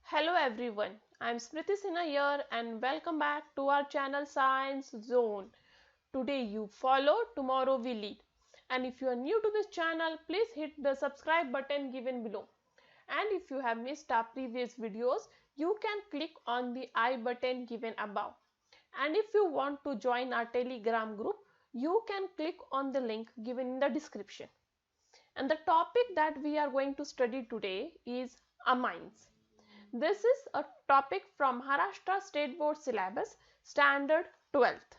Hello everyone, I am Smriti Sinha here and welcome back to our channel Science Zone. Today you follow, tomorrow we lead. And if you are new to this channel, please hit the subscribe button given below. And if you have missed our previous videos, you can click on the I button given above. And if you want to join our Telegram group, you can click on the link given in the description. And the topic that we are going to study today is amines. This is a topic from Maharashtra State Board Syllabus, Standard 12th.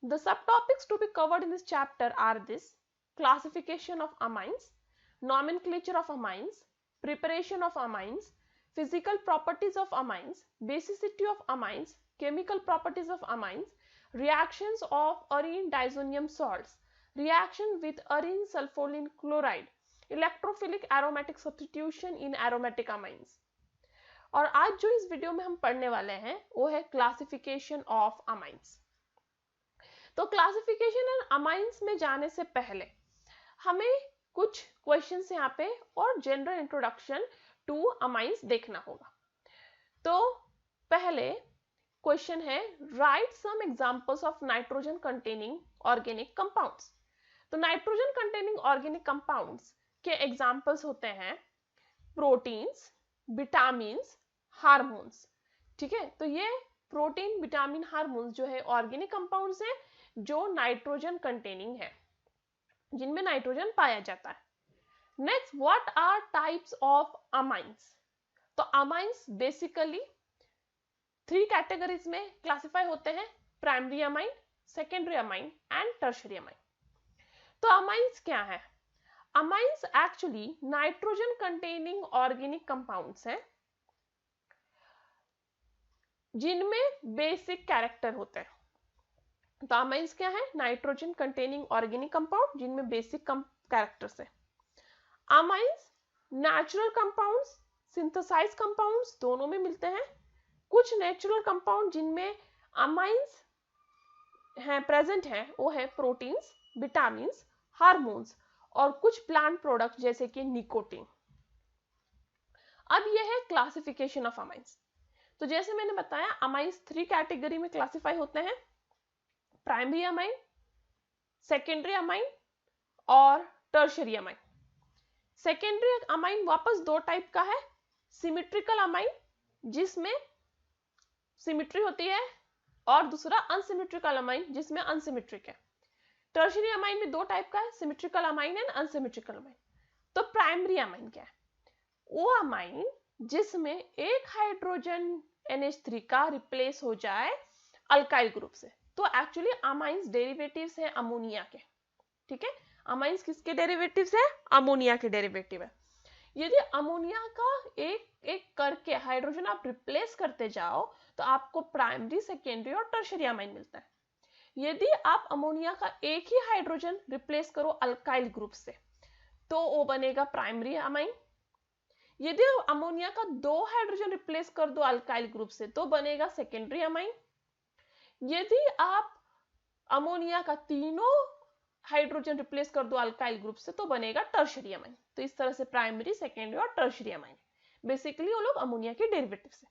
The subtopics to be covered in this chapter are this: classification of amines, nomenclature of amines, preparation of amines, physical properties of amines, basicity of amines, chemical properties of amines, reactions of arene diazonium salts, reaction with arene sulfoline chloride, electrophilic aromatic substitution in aromatic amines. और आज जो इस video में हम पढ़ने वाले हैं वो है क्लासिफिकेशन ऑफ अमाइंस। तो क्लासिफिकेशन एंड अमाइंस में जाने से पहले हमें कुछ क्वेश्चंस यहाँ पे और जनरल इंट्रोडक्शन टू अमाइंस देखना होगा। तो पहले क्वेश्चन है, write some examples of nitrogen containing organic compounds. तो नाइट्रोजन कंटेनिंग ऑर्गेनिक कंपाउंड्स के एग्जांपल्स होते हैं प्रोटीन्स, विटामिन्स, हार्मोन्स। ठीक है, तो ये प्रोटीन, विटामिन, हार्मोन्स जो है ऑर्गेनिक कंपाउंड्स है जो नाइट्रोजन कंटेनिंग है, जिनमें नाइट्रोजन पाया जाता है। Next, what are types of amines. तो अमाइंस बेसिकली 3 कैटेगरीज में क्लासिफाई होते हैं: primary amine, secondary amine and tertiary amine. तो अमाइंस क्या है? Amines actually nitrogen containing organic compounds हैं जिनमें बेसिक कैरेक्टर होते हैं। तो अमाइंस क्या है? नाइट्रोजन कंटेनिंग ऑर्गेनिक कंपाउंड जिनमें बेसिक कैरेक्टर्स है। Amines natural compounds, synthesize compounds दोनों में मिलते हैं। कुछ नेचुरल कंपाउंड जिनमें अमाइंस हैं, प्रेजेंट है, वो है प्रोटीन्स, विटामिन्स, हार्मोन्स और कुछ प्लांट प्रोडक्ट जैसे कि निकोटीन। अब यह है क्लासिफिकेशन ऑफ अमाइंस। तो जैसे मैंने बताया, अमाइंस 3 कैटेगरी में क्लासिफाई होते हैं: प्राइमरी अमाइन, सेकेंडरी अमाइन और टर्शियरी अमाइन। सेकेंडरी अमाइन वापस 2 टाइप का है: सिमेट्रिकल अमाइन जिसमें सिमेट्री होती है और दूसरा अनसिमेट्रिकल अमाइन जिसमें अनसिमेट्रिक है। टर्शियरी अमाइन में 2 टाइप का है: symmetrical amine and unsymmetrical amine. तो प्राइमरी अमाइन क्या है? वो अमाइन जिसमें एक हाइड्रोजन NH3 का रिप्लेस हो जाए अल्काइल ग्रुप से। तो एक्चुअली अमाइंस डेरिवेटिव्स हैं अमोनिया के। ठीक है, अमाइंस किसके डेरिवेटिव्स है? अमोनिया के डेरिवेटिव है। यदि अमोनिया का एक एक करके हाइड्रोजन आप रिप्लेस करते जाओ तो आपको प्राइमरी, सेकेंडरी और टर्शियरी अमाइन मिलता है। यदि आप अमोनिया का एक ही हाइड्रोजन रिप्लेस करो अल्काइल ग्रुप से तो वो बनेगा प्राइमरी अमाइन। यदि अमोनिया का 2 हाइड्रोजन रिप्लेस कर दो अल्काइल ग्रुप से तो बनेगा सेकेंडरी अमाइन। यदि आप अमोनिया का तीनों हाइड्रोजन रिप्लेस कर दो अल्काइल ग्रुप से तो बनेगा टर्शियरी अमाइन। तो इस तरह से प्राइमरी, सेकेंडरी और टर्शियरी अमाइन बेसिकली वो लोग अमोनिया के डेरिवेटिव से।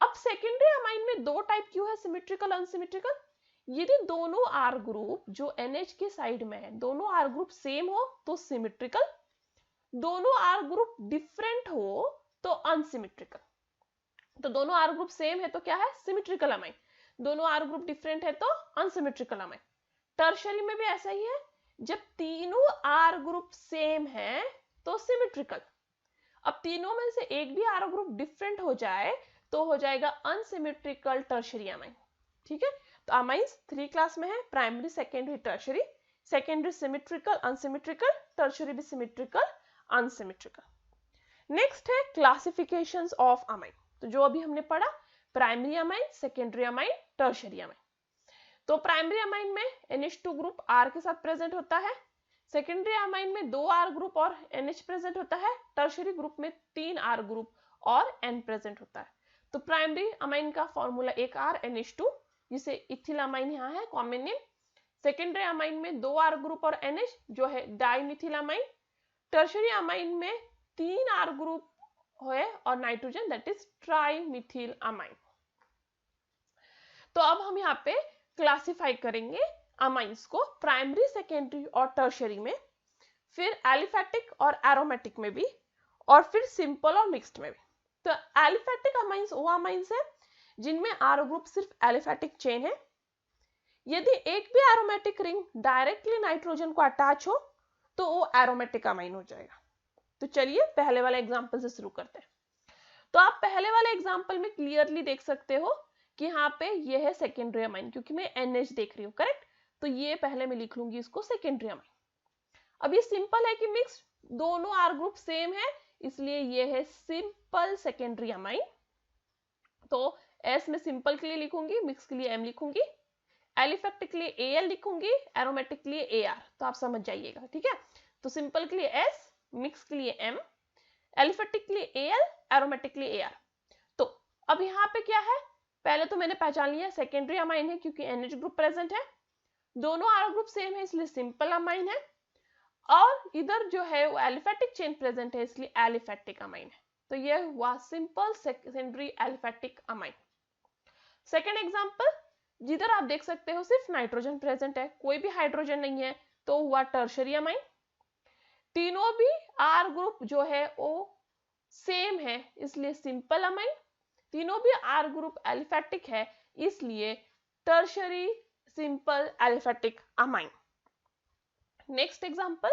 अब सेकेंडरी अमाइन में 2 टाइप क्यों है, सिमेट्रिकल, अनसिमेट्रिकल? यदि दोनों आर ग्रुप जो NH के साइड में है, दोनों आर ग्रुप सेम हो तो सिमेट्रिकल, दोनों आर ग्रुप डिफरेंट हो तो अनसिमेट्रिकल। तो दोनों आर ग्रुप सेम है तो क्या है? Symmetrical amine. दोनों आर ग्रुप डिफरेंट है तो अनसिमेट्रिकल अमाइन। टर्शियरी में भी ऐसा ही है, जब तीनों आर ग्रुप सेम है तो सिमेट्रिकल। अब तीनों में से एक भी आर ग्रुप डिफरेंट हो जाए तो हो जाएगा अनसिमेट्रिकल टर्शियरी अमाइन। ठीक है, तो अमाइंस 3 क्लास में है: primary, secondary, tertiary. Secondary symmetrical, unsymmetrical, tertiary भी सिमेट्रिकल, अनसिमेट्रिकल। नेक्स्ट है क्लासिफिकेशंस ऑफ अमाइन। तो जो अभी हमने पढ़ा, primary amine, secondary amine, tertiary amine. तो प्राइमरी अमाइन में NH2 ग्रुप R के साथ प्रेजेंट होता है। सेकेंडरी अमाइन में 2 R ग्रुप और NH प्रेजेंट होता है। टर्शियरी ग्रुप में 3 R ग्रुप और N प्रेजेंट होता है। तो प्राइमरी अमाइन का फॉर्मूला 1 R NH2 जिसे इथिल अमाइन यहाँ है कॉमन नेम। सेकेंडरी अमाइन में 2 R ग्रुप और NH जो है डाइमिथिल अमाइन। टर्शियरी अमाइन में 3 R ग्रुप है और नाइट्रोजन दैट इज ट्राइमिथिल अमाइन। तो अब हम यहाँ पे क्लासिफाई करेंगे अमाइंस को प्राइमरी, सेकेंडरी और टर्शियरी में, फिर एलिफेटिक और एरोमेटिक में भी, और फिर सिंपल और मिक्स्ड में भी। तो एलिफेटिक अमाइंस वो अमाइंस है जिनमें आर ग्रुप सिर्फ एलिफेटिक चेन है। यदि एक भी एरोमेटिक रिंग डायरेक्टली नाइट्रोजन को अटैच हो तो वो एरोमेटिक अमाइन हो जाएगा। तो चलिए पहले वाले एग्जांपल से शुरू करते हैं। तो आप पहले वाले एग्जांपल में क्लियरली देख सकते हो कि यहाँ पे ये है सेकेंडरी अमाइन, क्योंकि मैं NH देख रही हूँ, करेक्ट। तो ये पहले मैं लिख लूंगी इसको सेकेंडरी अमाइन। अब ये सिंपल है कि मिक्स, दोनों आर ग्रुप सेम है, इसलिए ये है सिंपल सेकेंडरी अमाइन। तो S में सिंपल के लिए लिखूंगी, मिक्स के लिए M लिखूंगी, एलिफेटिक के लिए Al लिखूंगी, एरोमेटिक के लिए Ar। तो आप समझ जाइएगा, ठीक है। तो सिंपल के लिए S, मिक्स के लिए M, एलिफेटिक के लिए Al, एरोमेटिक के लिए Ar। तो अब यहाँ पे क्या है, पहले तो मैंने पहचान लिया सेकेंडरी अमाइन है क्योंकि NH ग्रुप प्रेजेंट है, दोनों आर ग्रुप सेम है इसलिए सिंपल अमाइन है, और इधर जो है वो एलिफेटिक चेन प्रेजेंट है इसलिए एलिफेटिक अमाइन है। तो ये हुआ simple secondary aliphatic amine. Second example, जिधर आप देख सकते हो सिर्फ नाइट्रोजन प्रेजेंट है, कोई भी हाइड्रोजन नहीं है, तो हुआ टर्शियरी अमाइन। तीनों भी आर ग्रुप जो है वो सेम है इसलिए सिंपल अमाइन। तीनों भी आर ग्रुप एलिफेटिक है इसलिए tertiary simple aliphatic amine. Next example,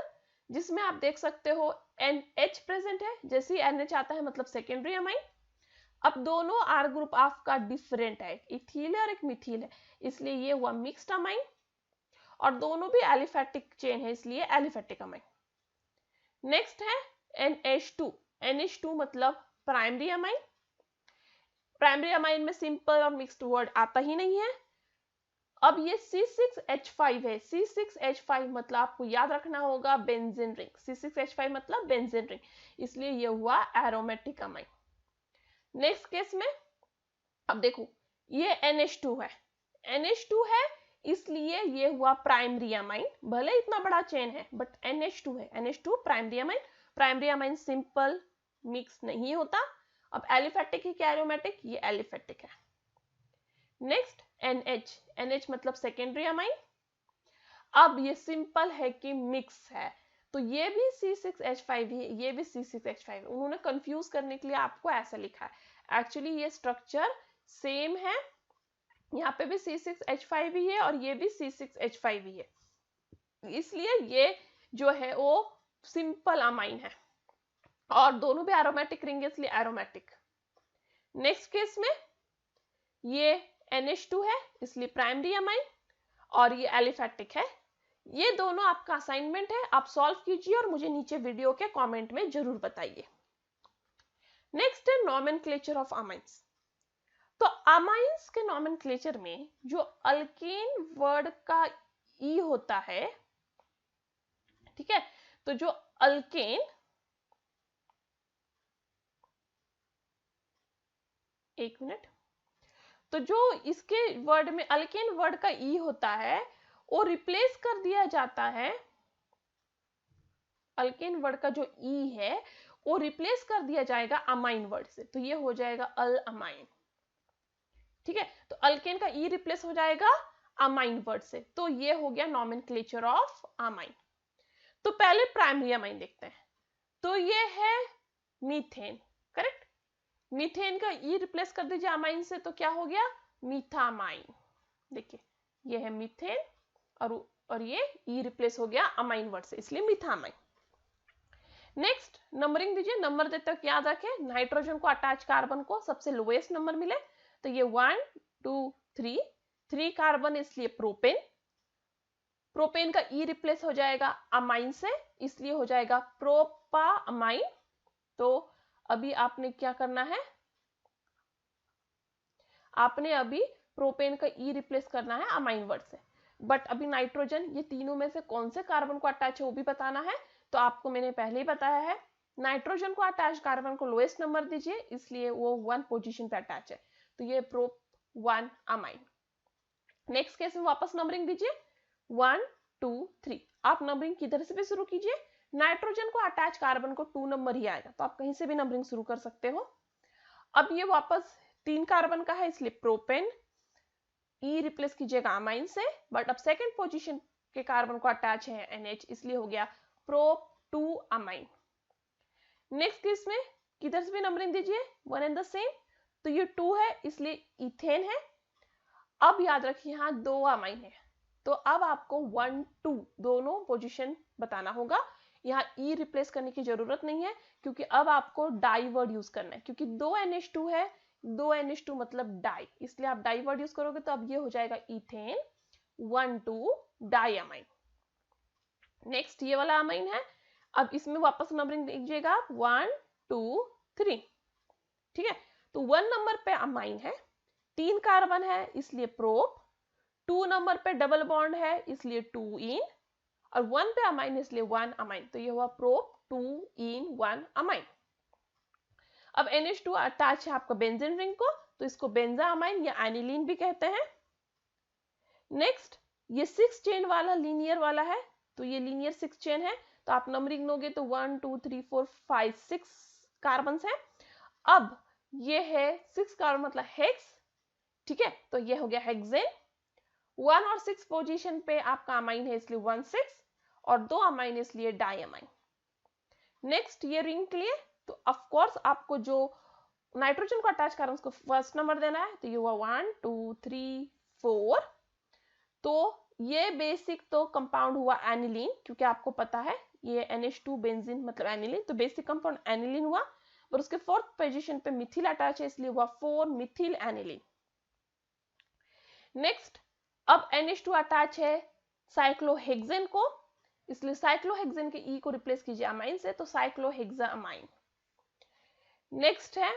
जिसमें आप देख सकते हो NH प्रेजेंट है, जैसे ही NH आता है मतलब सेकेंडरी अमाइन। अब दोनों आर ग्रुप आपका डिफरेंट है, इथील है और एक मिथील है, इसलिए ये हुआ मिक्स्ड अमाइन, और दोनों भी एलिफेटिक चेन है इसलिए एलिफेटिक अमाइन। नेक्स्ट है NH2। NH2 मतलब प्राइमरी अमाइन। प्राइमरी अमाइन में सिंपल और मिक्स्ड वर्ड आता ही नहीं है। अब ये C6H5 है, C6H5 मतलब आपको याद रखना होगा बेंजीन रिंग, C6H5 मतलब बेंजीन रिंग, इसलिए ये हुआ एरोमेटिक अमाइन। नेक्स्ट केस में अब देखो ये NH2 है, NH2 है इसलिए ये हुआ प्राइमरी अमाइन, भले इतना बड़ा चेन है बट NH2 है, NH2 primary amine. Primary amine simple mix नहीं होता। अब एलिफेटिक है क्या एरोमेटिक, ये एलिफेटिक है। नेक्स्ट NH, NH मतलब सेकेंडरी अमाइन। अब ये सिंपल है कि मिक्स है, तो ये भी C6H5 है, ये भी C6H5 है, उन्होंने कंफ्यूज करने के लिए आपको ऐसा लिखा है। एक्चुअली ये स्ट्रक्चर सेम है, यहाँ पे भी C6H5 ही है और ये भी C6H5 ही है, इसलिए ये जो है वो सिंपल अमाइन है, और दोनों भी एरोमेटिक रिंग इसलिए एरोमेटिक। नेक्स्ट केस में ये NH2 है इसलिए प्राइमरी अमाइन, और ये एलिफेटिक है। ये दोनों आपका असाइनमेंट है, आप सॉल्व कीजिए और मुझे नीचे वीडियो के कमेंट में जरूर बताइए। नेक्स्ट है नॉमेनक्लेचर ऑफ अमाइंस। तो अमाइंस के नॉमेनक्लेचर में जो अल्केन वर्ड का ई होता है, ठीक है, तो जो अल्केन, एक मिनट, तो जो इसके वर्ड में अल्केन वर्ड का ई होता है वो रिप्लेस कर दिया जाता है, अल्केन वर्ड का जो ई है वो रिप्लेस कर दिया जाएगा अमाइन वर्ड से, तो ये हो जाएगा अल अमाइन, ठीक है। तो अल्केन का ई रिप्लेस हो जाएगा अमाइन वर्ड से, तो ये हो गया नॉमेनक्लेचर ऑफ अमाइन। तो पहले प्राइमरी अमाइन देखते हैं, तो ये है मीथेन, करेक्ट। मीथेन का ई रिप्लेस कर दीजिए अमाइन से, तो क्या हो गया मीथामाइन। देखिए ये है मीथेन और ये ई रिप्लेस हो गया अमाइन वर्ड से, इसलिए मीथामाइन। नेक्स्ट नंबरिंग दीजिए, नंबर देते वक्त याद रखें नाइट्रोजन को अटैच कार्बन को सबसे लोएस्ट नंबर मिले, तो ये 1 2 3 कार्बन इसलिए प्रोपेन। प्रोपेन का ई रिप्लेस हो जाएगा अमाइन से, इसलिए हो जाएगा प्रोपामाइन। तो अभी आपने क्या करना है, आपने अभी प्रोपेन का ई रिप्लेस करना है अमाइन वर्ड से, बट अभी नाइट्रोजन, ये तीनों में से कौन से कार्बन को अटैच है वो भी बताना है। तो आपको मैंने पहले ही बताया है नाइट्रोजन को अटैच कार्बन को लोएस्ट नंबर दीजिए, इसलिए वो 1 पोजीशन पे अटैच है, तो ये प्रोप 1 अमाइन। नेक्स्ट केस में वापस नंबरिंग दीजिए 1 2 3, आप नंबरिंग किधर से भी शुरू कीजिए, नाइट्रोजन को अटैच कार्बन को 2 नंबर ही आएगा, तो आप कहीं से भी नंबरिंग शुरू कर सकते हो। अब ये वापस 3 कार्बन का है, इसलिए प्रोपेन, ई रिप्लेस कीजिएगा अमाइन से, बट अब सेकेंड पोजीशन के कार्बन को अटैच है NH, इसलिए हो गया प्रोप 2 अमाइन। नेक्स्ट केस में किधर से भी नंबरिंग दीजिए, वन एंड द सेम, तो ये 2 है इसलिए इथेन है। अब याद रखिए यहाँ 2 अमाइन है, तो अब आपको 1 2 दोनों पोजीशन बताना होगा। यहाँ ई रिप्लेस करने की जरूरत नहीं है, क्योंकि अब आपको डाई वर्ड यूज करना है, क्योंकि 2 NH2 है, 2 NH2 मतलब डाई, इसलिए आप डाई वर्ड यूज करोगे, तो अब ये हो जाएगा इथेन 1 2 डाई अमाइन। नेक्स्ट ये वाला अमाइन है, अब इसमें वापस नंबरिंग दीजिएगा 1 2 3, ठीक है। तो 1 नंबर पे अमाइन है, 3 कार्बन है इसलिए प्रोप, 2 नंबर पे डबल बॉन्ड है इसलिए 2 इन, और 1 पे अमाइन इसलिए 1 अमाइन, तो ये हुआ प्रोप 2 इन 1 अमाइन। अब NH2 अटैच है आपका बेंजीन रिंग को, तो इसको बेंजा अमाइन या एनिलीन भी कहते हैं। नेक्स्ट ये 6 चेन वाला लीनियर वाला है, तो ये लीनियर 6 चेन है, तो आप नंबरिंग लोगे तो 1 2 3 4 5 6 कार्बन है। अब ये है 6 कार्बन मतलब हेक्स, ठीक है, तो ये हो गया हेक्सेन। 1 और 6 पोजीशन पे आपका अमाइन है इसलिए 1 6, और 2 अमाइन इसलिए डाई अमाइन। नेक्स्ट ये रिंग के लिए, तो ऑफ कोर्स आपको जो नाइट्रोजन को अटैच कर उसको फर्स्ट नंबर देना है, तो ये हुआ 1 2 3 4। तो ये बेसिक तो कंपाउंड हुआ एनिलीन, क्योंकि आपको पता है ये NH2 बेंजीन मतलब एनिलीन, तो बेसिक कंपाउंड एनिलीन हुआ, और उसके फोर्थ पोजीशन पे मिथिल अटैच है इसलिए हुआ 4 मिथिल एनिलीन। नेक्स्ट अब NH2 अटैच है साइक्लोहेक्सेन को, इसलिए साइक्लोहेक्सेन के ई को रिप्लेस कीजिए अमाइन से, तो साइक्लोहेक्सा अमाइन। नेक्स्ट है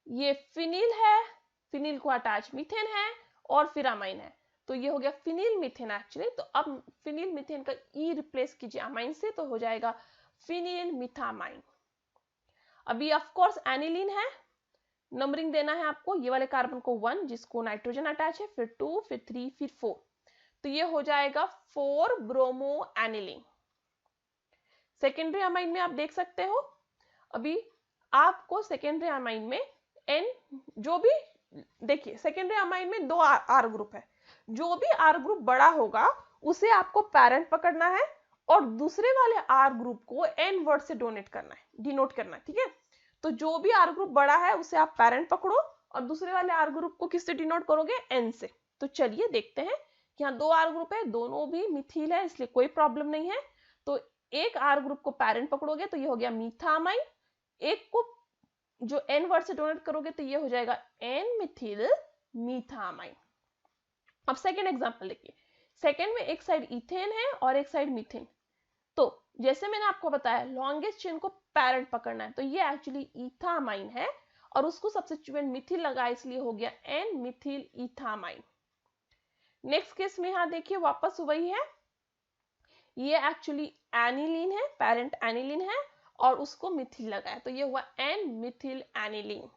ये फिनिल है, फिनिल को अटैच मीथेन है और फिर अमाइन है, तो ये हो गया फिनिल मीथेन एक्चुअली। तो अब फिनिल मीथेन का ई रिप्लेस कीजिए अमाइन से, तो हो जाएगा फिनिल मिथामाइन। अभी ऑफ कोर्स एनिलीन है, नंबरिंग देना है आपको, ये वाले कार्बन को 1 जिसको नाइट्रोजन अटैच है, फिर 2 फिर 3 फिर 4, तो ये हो जाएगा 4 ब्रोमो एनिलीन। सेकेंडरी अमाइन में आप देख सकते हो, अभी आपको सेकेंडरी अमाइन में एन जो भी देखिए, सेकेंडरी अमाइन में 2 आर ग्रुप है, जो भी आर ग्रुप बड़ा होगा उसे आपको पैरेंट पकड़ना है, और दूसरे वाले आर ग्रुप को एन वर्ड से डिनोट करना है, ठीक है। तो जो भी आर ग्रुप बड़ा है उसे आप पैरेंट पकड़ो, और दूसरे वाले आर ग्रुप को किससे डिनोट करोगे, एन से। तो चलिए देखते हैं कि यहाँ 2 आर ग्रुप है, दोनों भी मिथिल है इसलिए कोई प्रॉब्लम नहीं है। तो एक आर ग्रुप को पैरेंट पकड़ोगे तो ये हो गया मीथामाइन, एक को जो एन वर्ड से डोनेट करोगे तो ये हो जाएगा एन मिथिल मीथामाइन। अब सेकेंड एग्जांपल देखिए, सेकेंड में एक साइड इथेन है और एक साइड मीथेन, तो जैसे मैंने आपको बताया लॉन्गेस्ट चेन को पैरेंट पकड़ना है, तो ये एक्चुअली इथामाइन है, और उसको सब्स्टिट्यूएंट मिथिल लगा इसलिए हो गया N Mithil ethanamine. Next case में यहां देखिए वापस वही है, ये एक्चुअली एनिलीन है, पैरेंट एनिलीन है, और उसको मिथिल लगाया, तो ये हुआ एन मिथिल एनिलीन।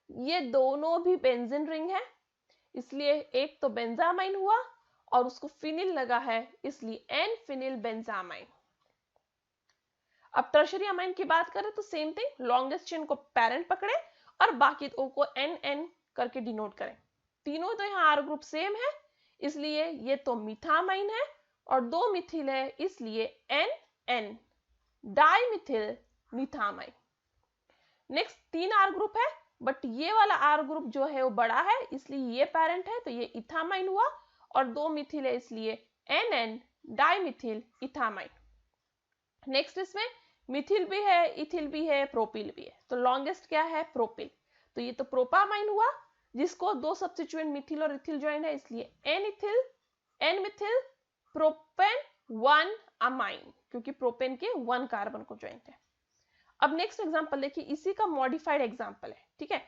ये दोनों भी बेंजीन रिंग है, इसलिए एक तो बेंजामाइन हुआ और उसको फिनिल लगा है इसलिए एन फिनिल बेंजामाइन। अब टर्शरी अमाइन की बात करें तो सेम थिंग, लॉन्गेस्ट चेन को पैरेंट पकड़े और बाकी दो को एन एन करके डिनोट करें। तीनों तो यहाँ आर ग्रुप सेम है इसलिए ये तो मिथामाइन है, और 2 मिथिल है इसलिए N N di methyl methanamine. Next 3 R group है, बट ये वाला आर ग्रुप जो है वो बड़ा है इसलिए ये पैरेंट है, तो ये इथामाइन हुआ, और 2 मिथिल है इसलिए N N di methyl ethanamine. Next इसमें मिथिल भी है, इथिल भी है, प्रोपिल भी है, तो लॉन्गेस्ट क्या है, प्रोपिल, तो ये तो प्रोपामाइन हुआ जिसको 2 सब्स्टिट्यूएंट मिथिल और इथिल ज्वाइन है इसलिए N ethyl N methyl propane 1 amine, क्योंकि प्रोपेन के 1 कार्बन को ज्वाइंट है। अब नेक्स्ट एग्जांपल देखिए, इसी का मॉडिफाइड एग्जांपल है, ठीक है।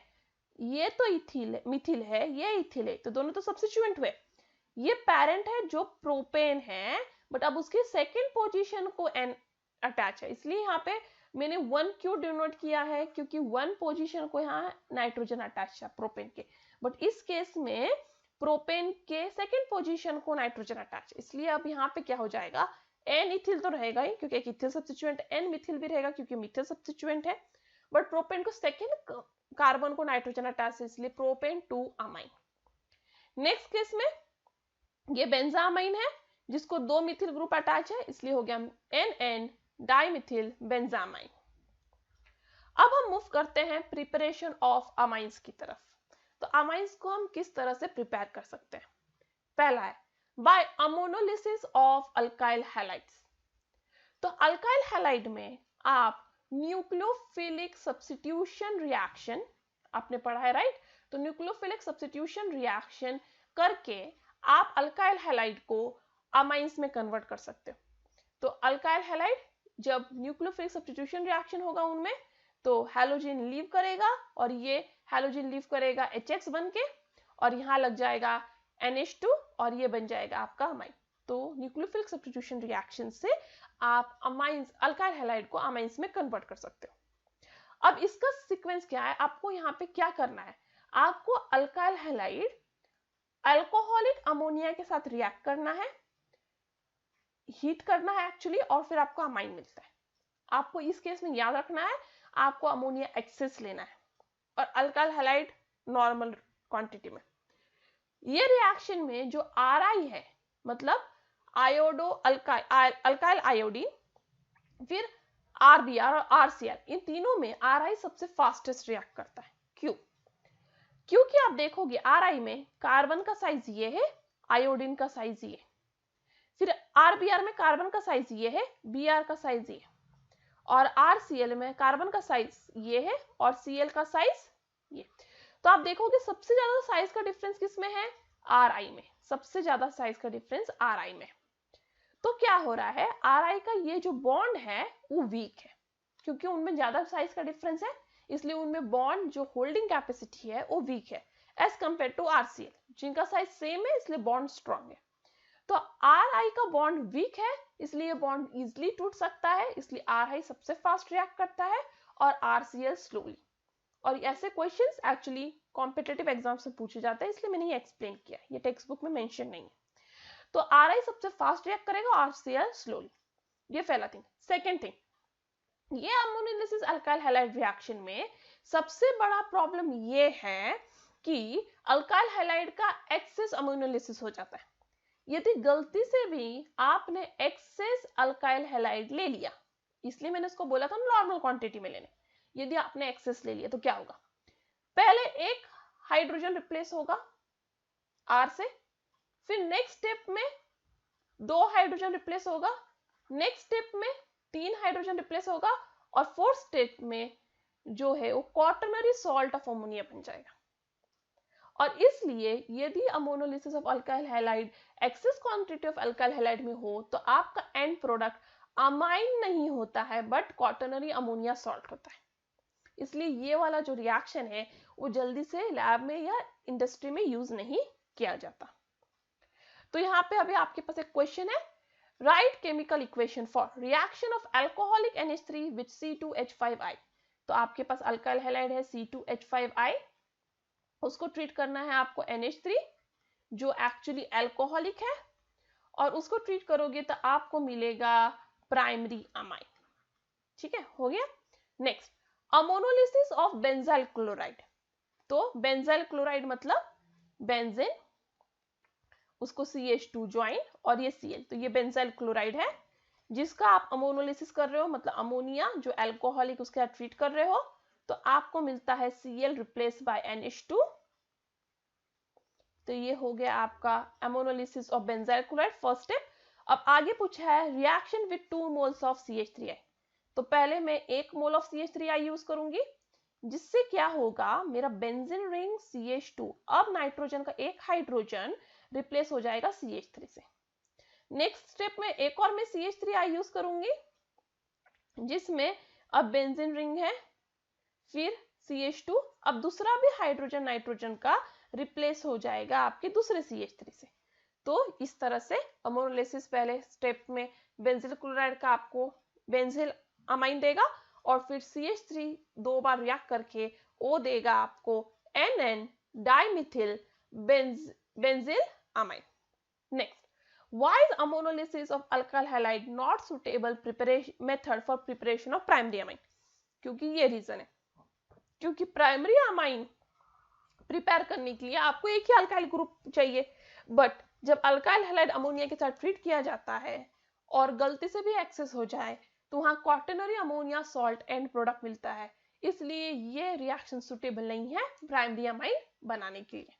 ये तो इथिल मिथिल है, ये इथिल है, तो दोनों तो सब्स्टिट्यूएंट हुए। ये पैरेंट है जो प्रोपेन है, बट अब उसके सेकंड पोजीशन को एन अटैच है, इसलिए यहाँ पे मैंने 1 क्यों डिनोट किया है, क्योंकि 1 पोजीशन को यहाँ नाइट्रोजन अटैच है प्रोपेन के, बट इस केस में प्रोपेन के सेकंड पोजीशन को नाइट्रोजन अटैच, इसलिए अब यहाँ पे क्या हो जाएगा एन इथिल तो रहेगा ही क्योंकि एक इथिल सब्स्टिट्यूएंट, एन मिथिल भी रहेगा क्योंकि मिथिल सब्स्टिट्यूएंट है, बट प्रोपेन को सेकेंड कार्बन को नाइट्रोजन अटैच है इसलिए प्रोपेन 2 अमाइन। नेक्स्ट केस में ये बेंजामाइन है जिसको 2 मिथिल ग्रुप अटैच है इसलिए हो गया एन डाइमिथिल बेंजामाइन। अब हम मूव करते हैं प्रिपरेशन ऑफ अमाइंस की तरफ। तो अमाइंस को हम किस तरह से प्रिपेयर कर सकते हैं? पहला है by ammonolysis of alkyl halides. तो अल्काइल हैलाइड में आप न्यूक्लियोफिलिक सब्स्टिट्यूशन रिएक्शन आपने पढ़ा है, राइट? तो न्यूक्लियोफिलिक सब्स्टिट्यूशन रिएक्शन करके आप अल्काइल हैलाइड को अमाइंस में कन्वर्ट कर सकते हो। तो अल्काइल हैलाइड जब न्यूक्लियोफिलिक सब्स्टिट्यूशन रिएक्शन होगा उनमें तो हैलोजन लीव करेगा और ये हैलोजन लीव करेगा HX बन के और यहाँ लग जाएगा NH2 और ये बन जाएगा आपका अमाइन। तो न्यूक्लियोफिलिक सब्स्टिट्यूशन रिएक्शन से आप अमाइंस अल्काइल हैलाइड को अमाइंस में कन्वर्ट कर सकते हो। अब इसका सीक्वेंस क्या है? आपको यहाँ पे क्या करना है? आपको अल्काइल हैलाइड अल्कोहलिक अमोनिया के साथ रिएक्ट करना है, हीट करना है एक्चुअली, और फिर आपको अमाइन मिलता है। आपको इस केस में याद रखना है आपको अमोनिया एक्सेस लेना है और अल्काइल हैलाइड नॉर्मल क्वांटिटी में। ये रिएक्शन में जो Ri है मतलब आयोडो अल्काइल आयोडीन, फिर RBr और RCl, इन तीनों में Ri सबसे फास्टेस्ट रिएक्ट करता है। क्यों? क्योंकि आप देखोगे Ri में कार्बन का साइज ये है, आयोडीन का साइज ये, फिर RBr में कार्बन का साइज ये है, Br का साइज ये, और RCl में कार्बन का साइज ये है और Cl का साइज ये। तो आप देखोगे सबसे ज्यादा साइज का डिफरेंस किसमें है? Ri में। सबसे ज्यादा साइज का डिफरेंस Ri में। तो क्या हो रहा है? Ri का ये जो बॉन्ड है वो वीक है क्योंकि उनमें ज्यादा साइज का डिफरेंस है, इसलिए उनमें बॉन्ड जो होल्डिंग कैपेसिटी है वो वीक है एज कंपेयर टू RCl जिनका साइज सेम है इसलिए बॉन्ड स्ट्रॉन्ग है। तो Ri का बॉन्ड वीक है इसलिए बॉन्ड इजीली टूट सकता है, इसलिए Ri सबसे फास्ट रिएक्ट करता है और RCl स्लोली। और ऐसे क्वेश्चंस एक्चुअली कॉम्पिटिटिव एग्जाम से पूछे जाते हैं इसलिए मैंने ये एक्सप्लेन किया, ये टेक्स्ट बुक में मेंशन नहीं है। तो Ri सबसे फास्ट रिएक्ट करेगा और RCl स्लोली। ये पहला थिंग। सेकेंड थिंग, ये अमोनोलिसिस अल्काइल हैलाइड रिएक्शन में सबसे बड़ा प्रॉब्लम ये है कि अल्काइल हैलाइड का एक्सेस अमोनोलिसिस हो जाता है। यदि गलती से भी आपने एक्सेस अल्काइल हैलाइड ले लिया, इसलिए मैंने इसको बोला था नॉर्मल क्वांटिटी में लेने, यदि आपने एक्सेस ले लिया तो क्या होगा? पहले एक हाइड्रोजन रिप्लेस होगा R से, फिर नेक्स्ट स्टेप में 2 हाइड्रोजन रिप्लेस होगा, नेक्स्ट स्टेप में 3 हाइड्रोजन रिप्लेस होगा और फोर्थ स्टेप में जो है वो क्वाटरनरी सॉल्ट ऑफ अमोनिया बन जाएगा। और इसलिए यदि ammonolysis of alkyl halide excess quantity of alkyl halide में हो तो आपका एंड प्रोडक्ट अमाइन नहीं होता है बट क्वाटरनरी अमोनिया सॉल्ट होता है। इसलिए ये वाला जो रिएक्शन है वो जल्दी से लैब में या इंडस्ट्री में यूज नहीं किया जाता। तो यहाँ पे अभी आपके पास एक क्वेश्चन है, right chemical equation for reaction of alcoholic NH3 with C2H5I। तो आपके पास अल्काइल हैलाइड है C2H5I, उसको ट्रीट करना है आपको NH3 जो एक्चुअली अल्कोहलिक है और उसको ट्रीट करोगे तो आपको मिलेगा प्राइमरी अमाइन। ठीक है, हो गया। Next, ammonolysis of benzyl chloride. तो बेंजाइल क्लोराइड मतलब बेंजीन, उसको CH2 ज्वाइन और ये Cl, तो ये बेंजाइल क्लोराइड है जिसका आप अमोनोलिसिस कर रहे हो, मतलब अमोनिया जो अल्कोहलिक उसके साथ ट्रीट कर रहे हो, तो आपको मिलता है Cl रिप्लेस बाय NH2। तो ये हो गया आपका ammonolysis of benzyl chloride first step. अब आगे पूछा है reaction with 2 moles of CH3I। तो पहले मैं 1 मोल ऑफ CH3I यूज करूंगी जिससे क्या होगा, मेरा बेंजीन रिंग CH2, अब नाइट्रोजन का एक हाइड्रोजन रिप्लेस हो जाएगा CH3 से। नेक्स्ट स्टेप में एक और मैं CH3I यूज करूंगी जिसमें अब बेंजीन रिंग है, फिर CH2, अब दूसरा भी हाइड्रोजन नाइट्रोजन का रिप्लेस हो जाएगा आपके दूसरे CH3 से। तो इस तरह से अमोनोलिसिस पहले स्टेप में बेंजील क्लोराइड का आपको बेंजील अमाइन देगा और फिर CH3 2 बार रिएक्ट करके वो देगा आपको NN dimethyl benzyl amine. Next, Why is ammonolysis of alkyl halide not suitable preparation method for preparation of primary amine? क्योंकि ये रीजन है, क्योंकि प्राइमरी अमाइन प्रिपेयर करने के लिए आपको एक ही अल्काइल ग्रुप चाहिए, बट जब अल्काइल हैलाइड अमोनिया के साथ ट्रीट किया जाता है और गलती से भी एक्सेस हो जाए तो वहां quaternary ammonia salt and product मिलता है, इसलिए ये रिएक्शन सुटेबल नहीं है प्राइमरी अमाइन बनाने के लिए।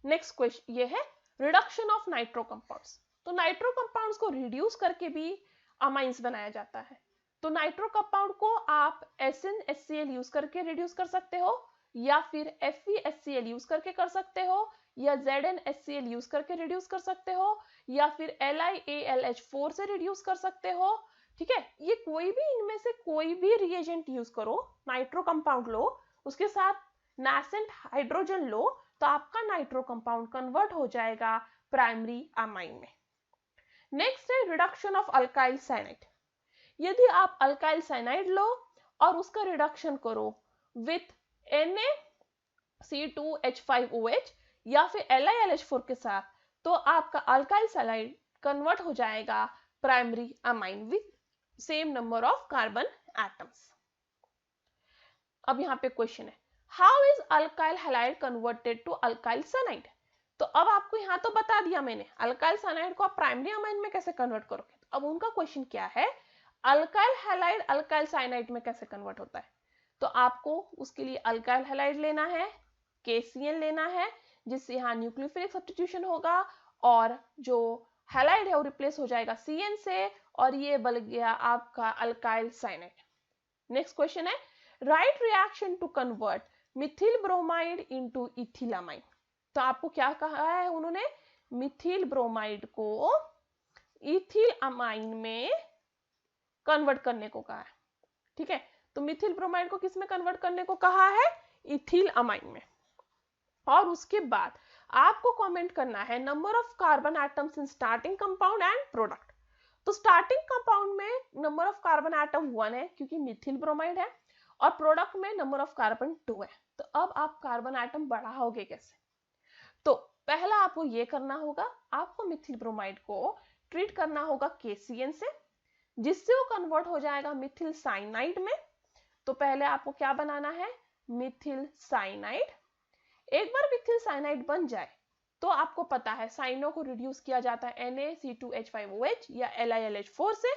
नेक्स्ट क्वेश्चन ये है रिडक्शन ऑफ नाइट्रो कंपाउंड्स। तो नाइट्रो कंपाउंड्स को रिड्यूस करके भी अमाइंस बनाया जाता है। तो नाइट्रो कंपाउंड को आप SnHCl यूज करके रिड्यूस कर सकते हो, या फिर FeHCl यूज करके कर सकते हो, या ZnHCl यूज करके रिड्यूस कर सकते हो, या फिर LiAlH4 से रिड्यूस कर सकते हो। ठीक है, ये कोई भी इनमें से कोई भी रिएजेंट यूज करो, नाइट्रो कंपाउंड लो, उसके साथ नासेंट हाइड्रोजन लो, तो आपका नाइट्रो कंपाउंड कन्वर्ट हो जाएगा प्राइमरी अमाइन में। नेक्स्ट है रिडक्शन ऑफ अल्काइल साइनाइड। यदि आप अल्काइल साइनाइड लो और उसका रिडक्शन करो विथ NaC2H5OH या फिर LiLH4 के साथ, तो आपका अल्काइल साइनाइड कन्वर्ट हो जाएगा primary amine with same number of carbon atoms. अब यहाँ पे क्वेश्चन है how is alkyl halide converted to alkyl cyanide. तो अब आपको यहाँ तो बता दिया मैंने अल्काइल साइनाइड को आप प्राइमरी अमाइन में कैसे कन्वर्ट करोगे। अब उनका क्वेश्चन क्या है अल्काइल हैलाइड अल्काइल साइनाइड में कैसे कन्वर्ट होता है। तो आपको उसके लिए अल्काइल हैलाइड लेना है, KCl लेना है, जिससे यहाँ न्यूक्लियोफिलिक सब्स्टिट्यूशन होगा और जो हैलाइड है वो रिप्लेस हो जाएगा CN से, और ये बन गया आपका अल्काइल साइनाइड। नेक्स्ट क्वेश्चन है right reaction to convert methyl bromide into ethylamine. तो आपको क्या कहा है उन्होंने, मिथिल ब्रोमाइड को इथिल अमाइन में कन्वर्ट करने को कहा है। ठीक है, तो मिथिल ब्रोमाइड को किस में कन्वर्ट करने को कहा है, इथिल अमाइन में। और उसके बाद आपको कमेंट करना है number of carbon atoms in starting compound and product. तो स्टार्टिंग कंपाउंड में नंबर ऑफ कार्बन एटम 1 है क्योंकि मिथिल ब्रोमाइड है, और प्रोडक्ट में नंबर ऑफ कार्बन 2 है। तो अब आप कार्बन एटम बढ़ाओगे कैसे। तो पहला आपको ये करना होगा, आपको मिथिल ब्रोमाइड को ट्रीट करना होगा KCN से, जिससे वो कन्वर्ट हो जाएगा मिथिल साइनाइड में। तो पहले आपको क्या बनाना है, मिथिल साइनाइड। एक बार मिथिल साइनाइड बन जाए तो आपको पता है साइनो को रिड्यूस किया जाता है NaC2H5OH या LiLH4 से,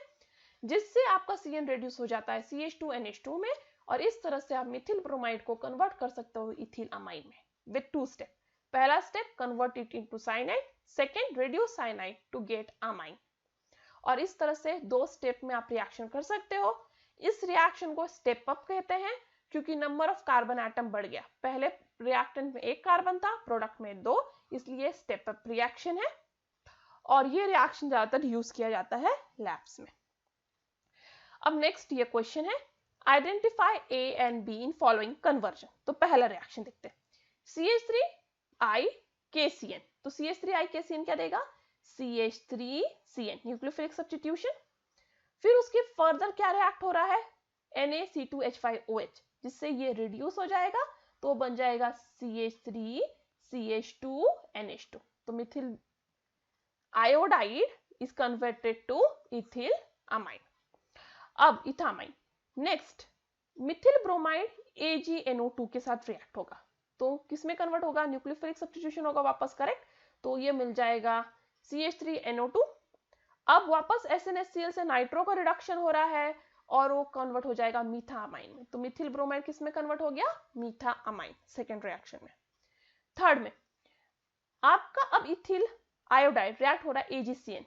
जिससे आपका CN रिड्यूस हो जाता है CH2NH2 में, और इस तरह से आप मिथिल ब्रोमाइड को कन्वर्ट कर सकते हो इथिल अमाइन में विद 2 स्टेप। पहला step convert it into cyanide, second reduce cyanide to get amine. और इस तरह से 2 स्टेप में आप रिएक्शन कर सकते हो। इस रिएक्शन को स्टेप अप कहते हैं क्योंकि नंबर ऑफ कार्बन एटम बढ़ गया। पहले रिएक्टेंट में 1 कार्बन था, प्रोडक्ट में 2, इसलिए स्टेप अप रिएक्शन है, और ये रिएक्शन ज्यादातर यूज किया जाता है लैब्स में। अब नेक्स्ट ये क्वेश्चन है identify A and B in following conversion. तो पहला रिएक्शन देखते हैं CH3IKCN। तो CH3IKCN क्या देगा, CH3CN न्यूक्लियोफिलिक सब्स्टिट्यूशन। फिर उसके फर्दर क्या रिएक्ट हो रहा है, NaC2H5OH, जिससे ये रिड्यूस हो जाएगा तो बन जाएगा CH3CH2NH2। तो methyl iodide is converted to ethyl amine. अब ethamine. Next Mithil bromide AgNO2 के साथ रिएक्ट होगा, तो किसमें कन्वर्ट होगा, न्यूक्लियोफिलिक सब्स्टिट्यूशन होगा वापस, करेक्ट। तो ये मिल जाएगा CH3NO2। अब वापस SnHCl से नाइट्रो का रिडक्शन हो रहा है और वो कन्वर्ट हो जाएगा मीथा अमाइन में। तो मिथिल ब्रोमाइड किस में कन्वर्ट हो गया, मीथा अमाइन, सेकेंड रिएक्शन में। थर्ड में आपका अब इथिल आयोडाइड रिएक्ट हो रहा है AgCN।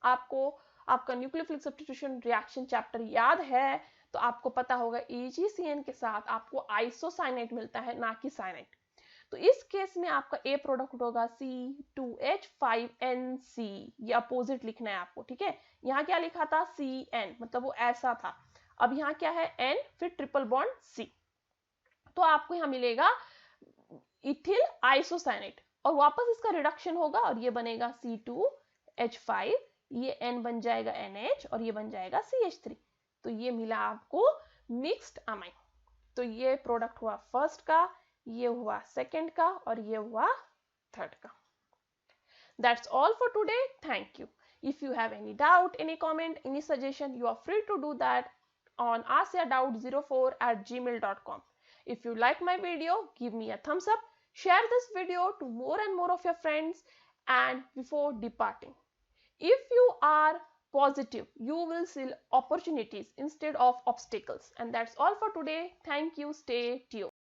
आपको आपका न्यूक्लियोफिलिक सब्स्टिट्यूशन रिएक्शन चैप्टर याद है तो आपको पता होगा AgCN के साथ आपको आइसोसाइनेट मिलता है, ना कि साइनाइड। तो इस केस में आपका A प्रोडक्ट होगा C2H5NC। ये अपोजिट लिखना है आपको, ठीक है। यहाँ क्या लिखा था CN, मतलब वो ऐसा था। अब यहाँ क्या है N, फिर ट्रिपल बॉन्ड C। तो आपको यहाँ मिलेगा इथिल आइसोसाइनेट, और वापस इसका रिडक्शन होगा और ये बनेगा C2H5, ये N बन जाएगा NH और ये बन जाएगा CH3। तो ये मिला आपको मिक्स्ड अमाइन। तो ये प्रोडक्ट हुआ फर्स्ट का, ये हुआ सेकंड का, और ये हुआ थर्ड का। That's all for today. Thank you. If you have any doubt, any comment, any suggestion, you are free to do that on askyaDoubt04@gmail.com. If you like my video, give me a thumbs up, share this video to more and more of your friends, and before departing, if you are positive, you will see opportunities instead of obstacles. And that's all for today. Thank you. Stay tuned.